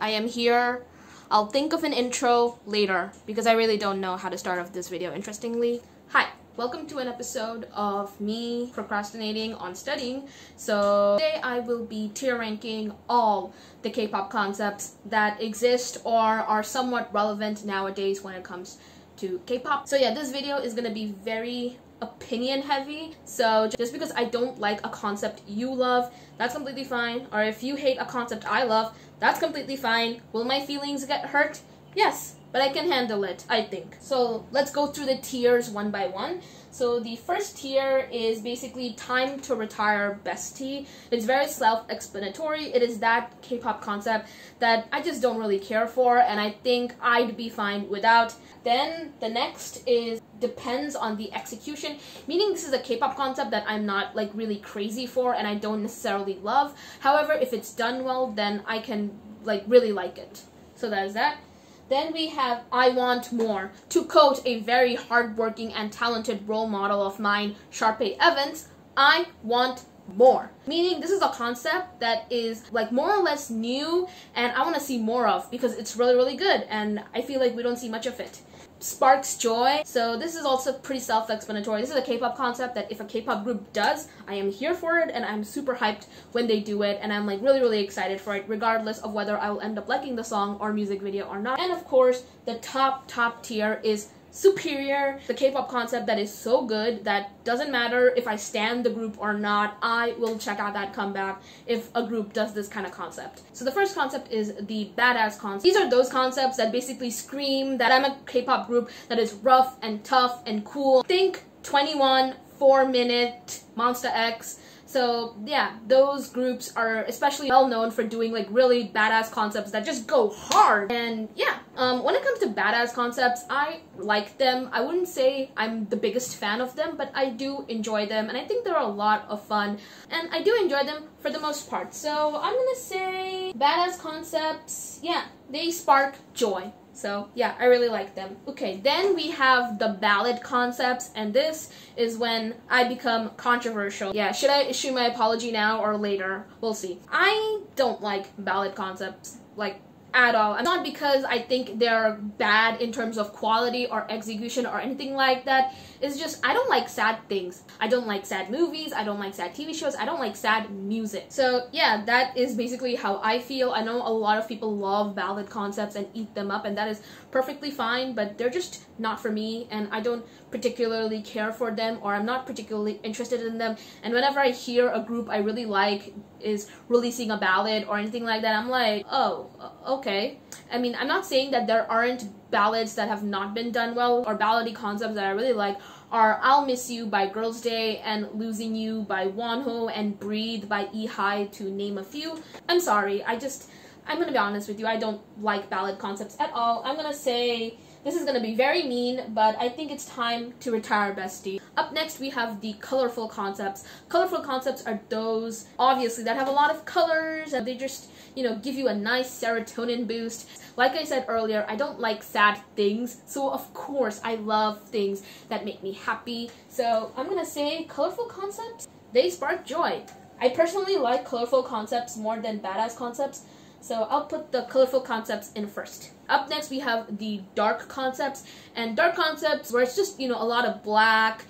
I am here. I'll think of an intro later because I really don't know how to start off this video interestingly. Hi, welcome to an episode of me procrastinating on studying. So today I will be tier ranking all the K-pop concepts that exist or are somewhat relevant nowadays when it comes to K-pop. So yeah, this video is gonna be very opinion heavy, so just because I don't like a concept you love, that's completely fine, or if you hate a concept I love, that's completely fine. Will my feelings get hurt? Yes, but I can handle it, I think. So let's go through the tiers one by one. So the first tier is basically time to retire bestie. It's very self-explanatory. It is that K-pop concept that I just don't really care for, and I think I'd be fine without. Then the next is depends on the execution, meaning this is a K-pop concept that I'm not like really crazy for and I don't necessarily love. However, if it's done well, then I can like really like it. So that is that. Then we have I Want More. To quote a very hardworking and talented role model of mine, Sharpay Evans, I want more. Meaning this is a concept that is like more or less new and I want to see more of because it's really good and I feel like we don't see much of it. Sparks joy. So this is also pretty self-explanatory. This is a K-pop concept that if a K-pop group does, I am here for it and I'm super hyped when they do it and I'm like really excited for it regardless of whether I will end up liking the song or music video or not. And of course, the top tier is Superior, the K-pop concept that is so good that doesn't matter if I stan the group or not, I will check out that comeback if a group does this kind of concept. So the first concept is the badass concept. These are those concepts that basically scream that I'm a K-pop group that is rough and tough and cool. Think 21, 4-minute, Monsta X. So yeah, those groups are especially well known for doing like really badass concepts that just go hard. And yeah, when it comes to badass concepts, I like them. I wouldn't say I'm the biggest fan of them, but I do enjoy them and I think they're a lot of fun and I do enjoy them for the most part. So I'm gonna say badass concepts, yeah, they spark joy. So yeah, I really like them. Okay, then we have the ballad concepts, and this is when I become controversial. Yeah, should I issue my apology now or later? We'll see. I don't like ballad concepts, like, at all. Not because I think they're bad in terms of quality or execution or anything like that. It's just, I don't like sad things. I don't like sad movies, I don't like sad TV shows, I don't like sad music. So yeah, that is basically how I feel. I know a lot of people love ballad concepts and eat them up, and that is perfectly fine, but they're just not for me, and I don't particularly care for them, or I'm not particularly interested in them. And whenever I hear a group I really like is releasing a ballad or anything like that, I'm like, oh, okay. I mean, I'm not saying that there aren't ballads that have not been done well, or ballady concepts that I really like are I'll Miss You by Girls' Day and Losing You by Wonho and Breathe by hehe, to name a few. I'm sorry, I'm gonna be honest with you, I don't like ballad concepts at all. I'm gonna say this is gonna be very mean, but I think it's time to retire bestie. Up next, we have the colorful concepts. Colorful concepts are those, obviously, that have a lot of colors, and they just, you know, give you a nice serotonin boost. Like I said earlier, I don't like sad things, so of course I love things that make me happy. So I'm gonna say colorful concepts, they spark joy. I personally like colorful concepts more than badass concepts, so I'll put the colorful concepts in first. Up next, we have the dark concepts, and dark concepts where it's just, you know, a lot of black,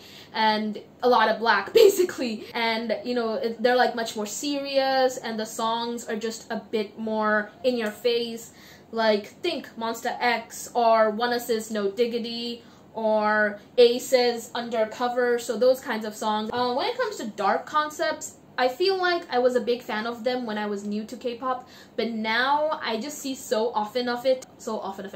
basically, and, you know, they're like much more serious, and the songs are just a bit more in your face. Like, think Monsta X, or Wonho's No Diggity, or Ace's Undercover, so those kinds of songs. When it comes to dark concepts, I feel like I was a big fan of them when I was new to K-pop, but now I just see so often of it.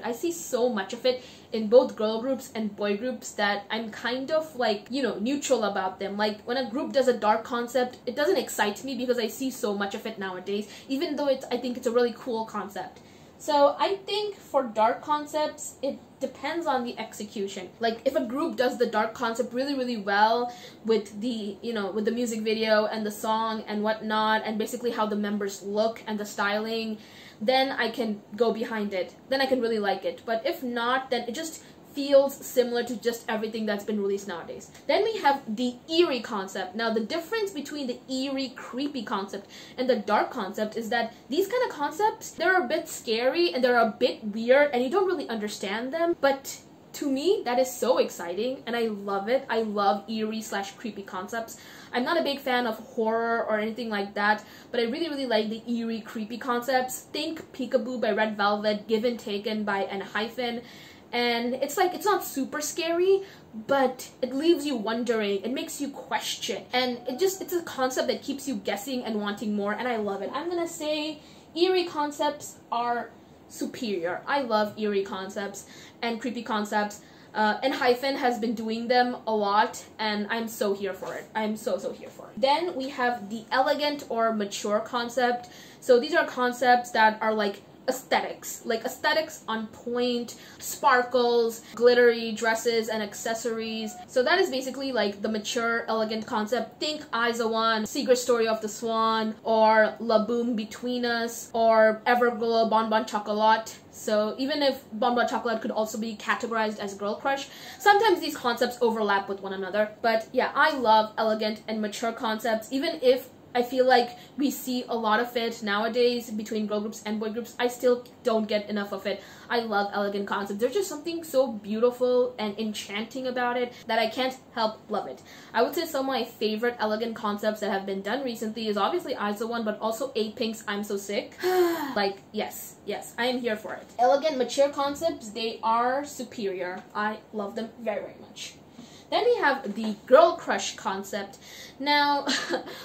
I see so much of it in both girl groups and boy groups that I'm kind of like, you know, neutral about them. Like, when a group does a dark concept, it doesn't excite me because I see so much of it nowadays, even though I think it's a really cool concept. So I think for dark concepts, it depends on the execution. Like, if a group does the dark concept really well with the, you know, with the music video and the song and whatnot, and basically how the members look and the styling, then I can go behind it. Then I can really like it. But if not, then it just feels similar to just everything that's been released nowadays. Then we have the eerie concept. Now the difference between the eerie, creepy concept and the dark concept is that these kind of concepts, they're a bit scary and they're a bit weird and you don't really understand them, but to me, that is so exciting and I love it. I love eerie / creepy concepts. I'm not a big fan of horror or anything like that, but I really like the eerie, creepy concepts. Think Peekaboo by Red Velvet, Given Taken by Hyphen. And it's like, it's not super scary, but it leaves you wondering, it makes you question, and it's a concept that keeps you guessing and wanting more, and I love it. I'm gonna say eerie concepts are superior. I love eerie concepts and creepy concepts, and Hyphen has been doing them a lot, and I'm so here for it. I'm so here for it. Then we have the elegant or mature concept. So these are concepts that are like aesthetics on point, sparkles, glittery dresses and accessories. So that is basically like the mature, elegant concept. Think Aizawan, Secret Story of the Swan, or La Boom Between Us, or Everglow Bon Bon Chocolat. So even if Bon Bon Chocolate could also be categorized as girl crush, sometimes these concepts overlap with one another. But yeah, I love elegant and mature concepts, even if I feel like we see a lot of it nowadays between girl groups and boy groups. I still don't get enough of it. I love elegant concepts. There's just something so beautiful and enchanting about it that I can't help love it. I would say some of my favorite elegant concepts that have been done recently is obviously Aizawan, but also Apink's I'm So Sick. Like, yes, I am here for it. Elegant, mature concepts, they are superior. I love them very much. Then we have the girl crush concept. Now,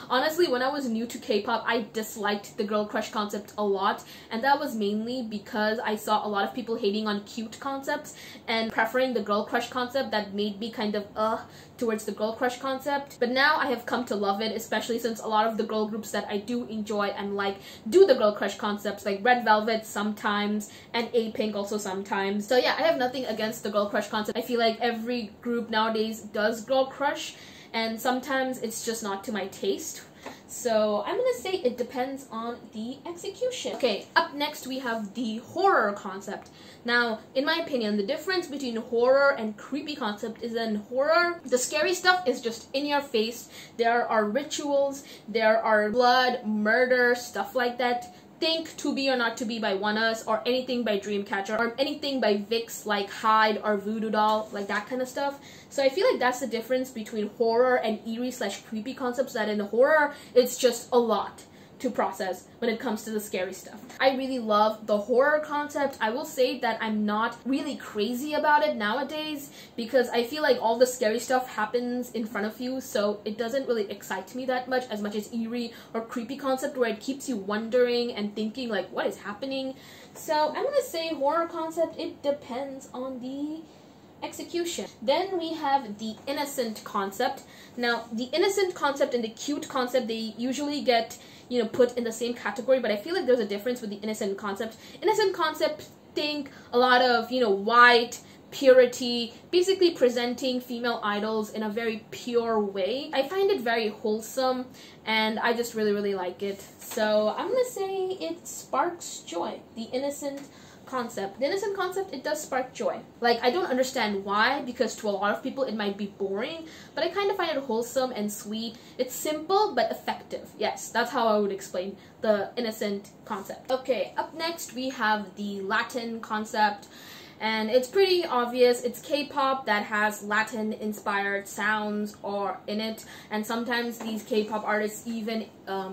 honestly, when I was new to K-pop, I disliked the girl crush concept a lot, and that was mainly because I saw a lot of people hating on cute concepts and preferring the girl crush concept. That made me kind of towards the girl crush concept. But now I have come to love it, especially since a lot of the girl groups that I do enjoy and like do the girl crush concepts, like Red Velvet sometimes and Apink also sometimes. So yeah, I have nothing against the girl crush concept. I feel like every group nowadays does girl crush, and sometimes it's just not to my taste. So I'm gonna say it depends on the execution. Okay, up next we have the horror concept. Now, in my opinion, the difference between horror and creepy concept is that in horror, the scary stuff is just in your face. There are rituals, there are blood, murder, stuff like that. Think To Be or Not To Be by Wonho, or anything by Dreamcatcher, or anything by VIX like Hyde or Voodoo Doll, like that kind of stuff. So I feel like that's the difference between horror and eerie / creepy concepts, that in horror, it's just a lot to process when it comes to the scary stuff. I really love the horror concept. I will say that I'm not really crazy about it nowadays because I feel like all the scary stuff happens in front of you, so it doesn't really excite me that much as eerie or creepy concept, where it keeps you wondering and thinking like, what is happening? So I'm gonna say horror concept, it depends on the execution. Then we have the innocent concept. Now, the innocent concept and the cute concept, they usually get, you know, put in the same category, but I feel like there's a difference with the innocent concept. Innocent concept, think a lot of, you know, white, purity, basically presenting female idols in a very pure way. I find it very wholesome, and I just really like it. So I'm gonna say it sparks joy. The innocent concept. The innocent concept, it does spark joy. Like, I don't understand why, because to a lot of people it might be boring, but I kind of find it wholesome and sweet. It's simple but effective. Yes, that's how I would explain the innocent concept. Okay, up next we have the Latin concept. And it's pretty obvious. It's K-pop that has Latin-inspired sounds or in it, and sometimes these K-pop artists even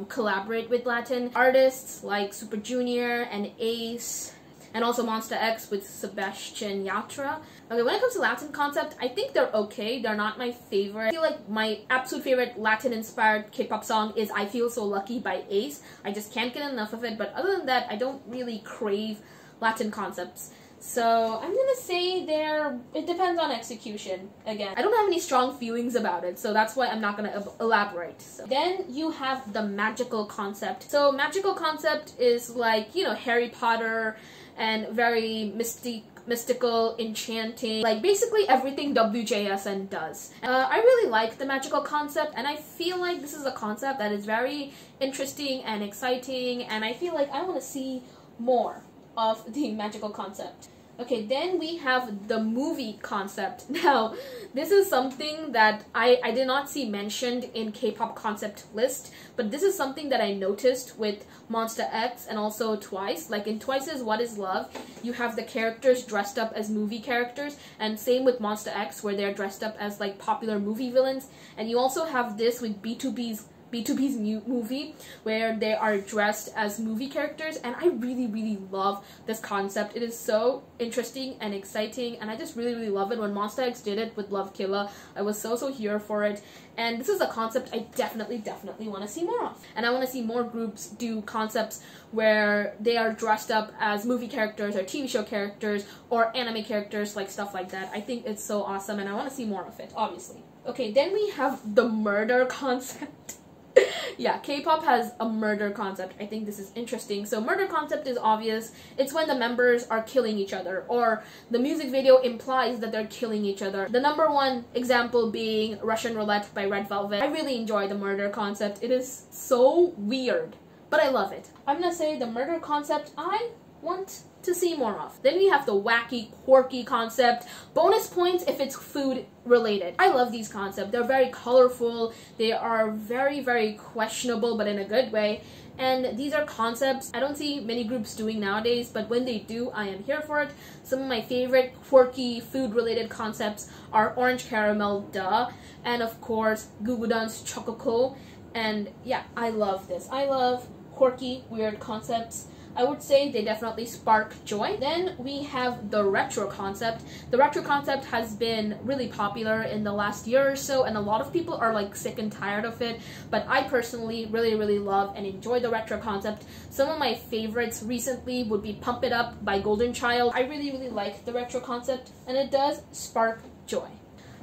collaborate with Latin artists like Super Junior and Ace, and also Monsta X with Sebastian Yatra. Okay, when it comes to Latin concept, I think they're okay. They're not my favorite. I feel like my absolute favorite Latin-inspired K-pop song is I Feel So Lucky by Ace. I just can't get enough of it, but other than that, I don't really crave Latin concepts. So I'm gonna say it depends on execution. Again, I don't have any strong feelings about it, so that's why I'm not gonna elaborate. So then you have the magical concept. So magical concept is like, you know, Harry Potter and very mystical, enchanting, like basically everything WJSN does. I really like the magical concept, and I feel like this is a concept that is very interesting and exciting, and I feel like I want to see more of the magical concept. Okay, then we have the movie concept. Now, this is something that I did not see mentioned in K-pop concept list, but this is something that I noticed with Monsta X and also Twice. Like in Twice's What Is Love, you have the characters dressed up as movie characters, and same with Monsta X where they're dressed up as like popular movie villains. And you also have this with B2B's new movie where they are dressed as movie characters, and I really love this concept. It is so interesting and exciting, and I just really love it. When Monsta X did it with Love Killa, I was so here for it, and this is a concept I definitely want to see more of. And I want to see more groups do concepts where they are dressed up as movie characters or TV show characters or anime characters, like stuff like that. I think it's so awesome, and I want to see more of it, obviously. Okay, then we have the murder concept. Yeah, K-pop has a murder concept. I think this is interesting. So murder concept is obvious. It's when the members are killing each other, or the music video implies that they're killing each other. The number one example being Russian Roulette by Red Velvet. I really enjoy the murder concept. It is so weird, but I love it. I'm gonna say the murder concept I want to see more of. Then we have the wacky, quirky concept. Bonus points if it's food related. I love these concepts. They're very colorful. They are very questionable, but in a good way. And these are concepts I don't see many groups doing nowadays, but when they do, I am here for it. Some of my favorite quirky food related concepts are Orange Caramel Duh, and of course Gugudan's Chococo. And yeah, I love this. I love quirky, weird concepts. I would say they definitely spark joy. Then we have the retro concept. The retro concept has been really popular in the last year or so, and a lot of people are like sick and tired of it, but I personally really love and enjoy the retro concept. Some of my favorites recently would be Pump It Up by Golden Child. I really like the retro concept, and it does spark joy.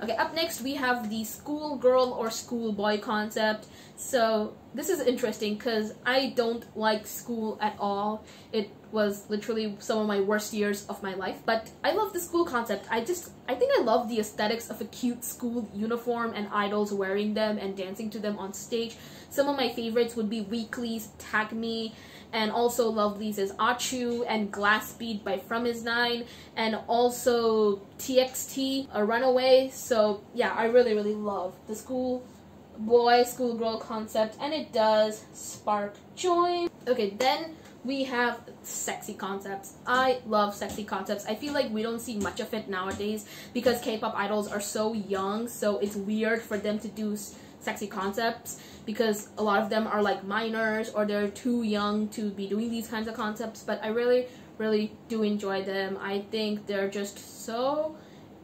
Okay, up next we have the schoolgirl or schoolboy concept. So this is interesting because I don't like school at all. It was literally some of my worst years of my life, but I love the school concept. I think I love the aesthetics of a cute school uniform and idols wearing them and dancing to them on stage. Some of my favorites would be Weekly's Tag Me, and also Lovely's is Achu, and Glass Bead by From Is Nine, and also TXT, A Runaway. So yeah, I really love the schoolboy, schoolgirl concept, and it does spark joy. Okay, then we have sexy concepts. I love sexy concepts. I feel like we don't see much of it nowadays because K-pop idols are so young, so it's weird for them to do sexy concepts because a lot of them are like minors or they're too young to be doing these kinds of concepts, but I really do enjoy them. I think they're just so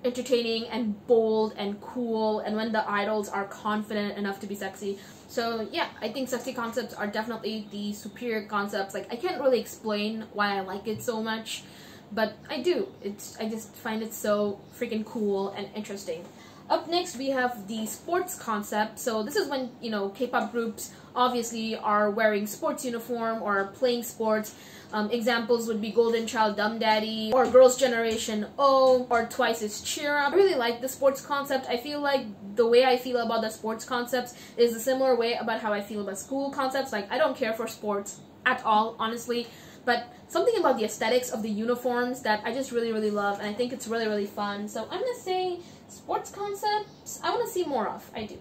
entertaining and bold and cool, and when the idols are confident enough to be sexy. So yeah, I think sexy concepts are definitely the superior concepts. Like, I can't really explain why I like it so much, but I do. I just find it so freaking cool and interesting. Up next, we have the sports concept. So this is when, you know, K-pop groups obviously are wearing sports uniform or playing sports. Examples would be Golden Child Dumb Daddy, or Girls' Generation O, or Twice's Cheer Up. I really like the sports concept. I feel like the way I feel about the sports concepts is a similar way about how I feel about school concepts. Like, I don't care for sports at all, honestly, but something about the aesthetics of the uniforms that I just really love, and I think it's really fun. So I'm gonna say sports concepts I want to see more of. I do.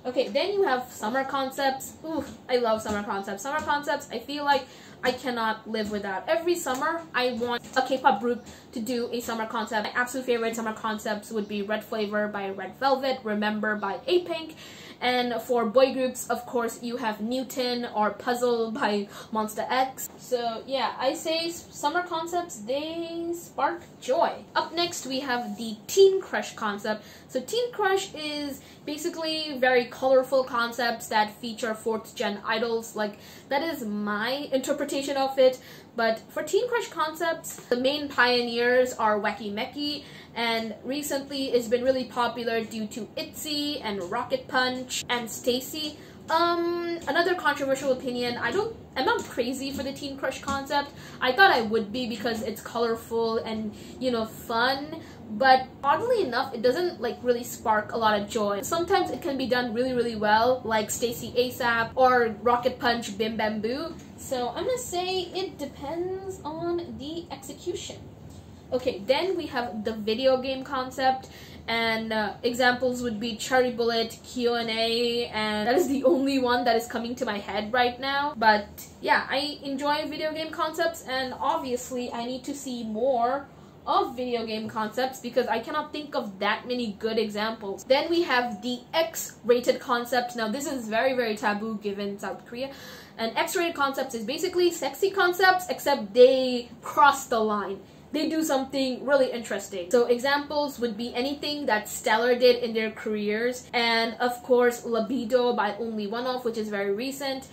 Okay, then you have summer concepts. Ooh, I love summer concepts. Summer concepts, I feel like I cannot live without. Every summer, I want a K-pop group to do a summer concept. My absolute favorite summer concepts would be Red Flavor by Red Velvet, Remember by Apink, and for boy groups, of course, you have Newton or Puzzle by Monsta X. So yeah, I say summer concepts, they spark joy. Up next, we have the teen crush concept. So teen crush is basically very colorful concepts that feature 4th gen idols. Like, that is my interpretation of it. But for teen crush concepts, the main pioneers are Wacky Mecky, and recently it's been really popular due to ITZY and Rocket Punch and Stacy. Another controversial opinion, I'm not crazy for the teen crush concept. I thought I would be because it's colorful and, you know, fun, but oddly enough, it doesn't like really spark a lot of joy. Sometimes it can be done really well, like Stacy ASAP or Rocket Punch Bim Bam Boo. So I'm gonna say it depends on the execution. Okay, then we have the video game concept, and examples would be Cherry Bullet, Q&A, and that is the only one that is coming to my head right now. But yeah, I enjoy video game concepts, and obviously I need to see more of video game concepts because I cannot think of that many good examples. Then we have the X-rated concept. Now this is very, very taboo given South Korea. And X-rated concepts is basically sexy concepts, except they cross the line. They do something really interesting. So examples would be anything that Stellar did in their careers, and of course Libido by Only Wonho, which is very recent.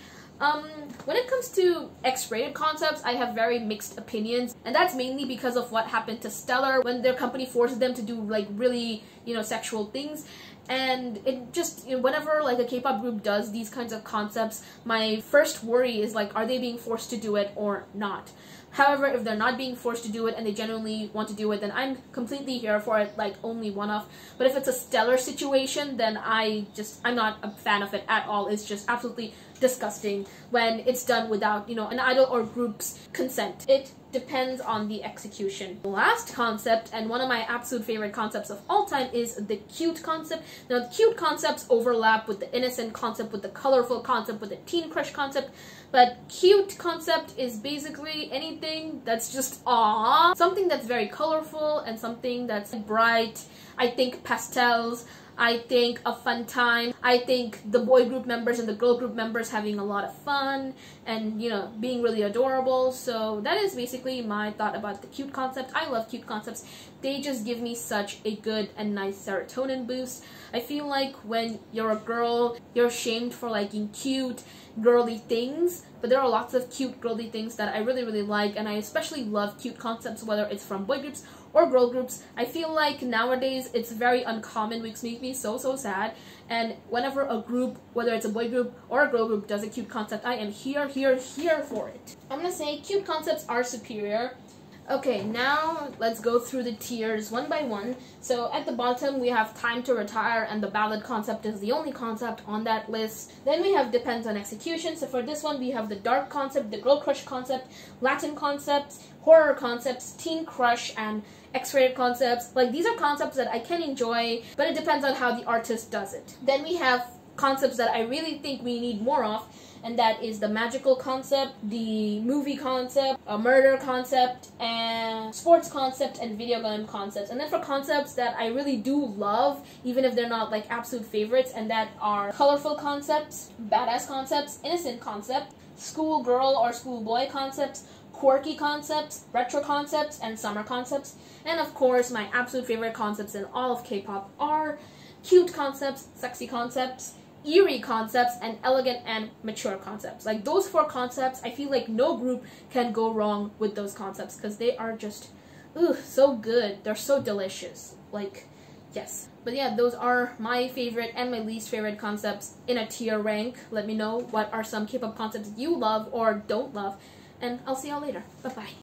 When it comes to X-rated concepts, I have very mixed opinions, and that's mainly because of what happened to Stellar when their company forced them to do like really, sexual things. And it just, whenever like a K-pop group does these kinds of concepts, my first worry is like, are they being forced to do it or not? However, if they're not being forced to do it and they genuinely want to do it, then I'm completely here for it, like Only One-Off. But if it's a Stellar situation, then I'm not a fan of it at all. It's just absolutely disgusting when it's done without, an idol or group's consent. It depends on the execution. The last concept, and one of my absolute favorite concepts of all time, is the cute concept. Now, the cute concepts overlap with the innocent concept, with the colorful concept, with the teen crush concept, but cute concept is basically anything that's just aww. Something that's very colorful and something that's bright. I think pastels. I think a fun time. I think the boy group members and the girl group members having a lot of fun and, being really adorable. So that is basically my thought about the cute concept. I love cute concepts. They just give me such a good and nice serotonin boost. I feel like when you're a girl, you're shamed for liking cute, girly things, but there are lots of cute girly things that I really, really like, and I especially love cute concepts, whether it's from boy groups or girl groups. I feel like nowadays it's very uncommon, which makes me so, so sad. And whenever a group, whether it's a boy group or a girl group, does a cute concept, I am here for it. I'm gonna say cute concepts are superior. Okay, now let's go through the tiers one by one. So at the bottom we have Time to Retire, and the ballad concept is the only concept on that list. Then we have Depends on Execution. So for this one we have the dark concept, the girl crush concept, Latin concepts, horror concepts, teen crush, and X-rated concepts. Like, these are concepts that I can enjoy, but it depends on how the artist does it. Then we have concepts that I really think we need more of, and that is the magical concept, the movie concept, a murder concept, and sports concept, and video game concepts. And then for concepts that I really do love, even if they're not like absolute favorites, and that are colorful concepts, badass concepts, innocent concept, schoolgirl or schoolboy concepts, quirky concepts, retro concepts, and summer concepts. And of course, my absolute favorite concepts in all of K-pop are cute concepts, sexy concepts, eerie concepts, and elegant and mature concepts. Like, those four concepts, I feel like no group can go wrong with those concepts because they are just, so good. They're so delicious. Like, yes. But yeah, those are my favorite and my least favorite concepts in a tier rank. Let me know what are some K-pop concepts you love or don't love, and I'll see y'all later. Bye-bye.